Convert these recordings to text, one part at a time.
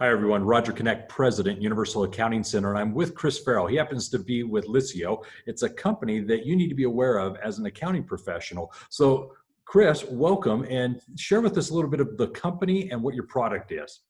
Hi, everyone. Roger Connect, President, Universal Accounting Center, and I'm with Chris Farrell. He happens to be with Liscio. It's a company that you need to be aware of as an accounting professional. So, Chris, welcome and share with us a little bit of the company and what your product is.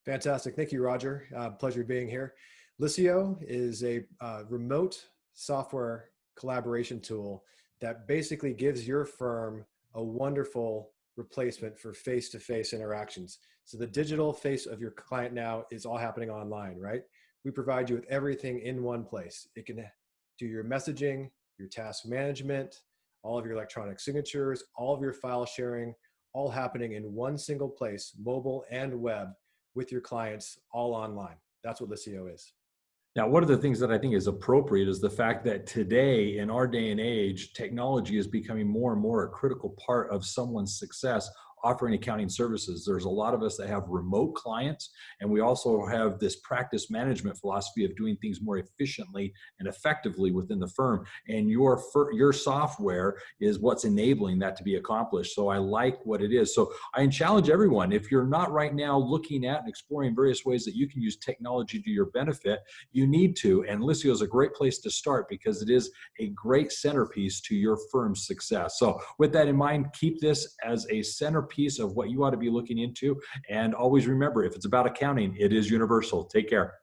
Fantastic. Thank you, Roger. Pleasure being here. Liscio is a remote software collaboration tool that basically gives your firm a wonderful replacement for face-to-face interactions. So the digital face of your client now is all happening online, right? We provide you with everything in one place. It can do your messaging, your task management, all of your electronic signatures, all of your file sharing, all happening in one single place, mobile and web, with your clients all online. That's what Liscio is. Now, one of the things that I think is appropriate is the fact that today, in our day and age, technology is becoming more and more a critical part of someone's success offering accounting services. There's a lot of us that have remote clients, and we also have this practice management philosophy of doing things more efficiently and effectively within the firm. And your software is what's enabling that to be accomplished. So I like what it is. So I challenge everyone, if you're not right now looking at and exploring various ways that you can use technology to your benefit, you need to. And Liscio is a great place to start because it is a great centerpiece to your firm's success. So with that in mind, keep this as a centerpiece of what you ought to be looking into. And always remember, if it's about accounting, it is universal. Take care.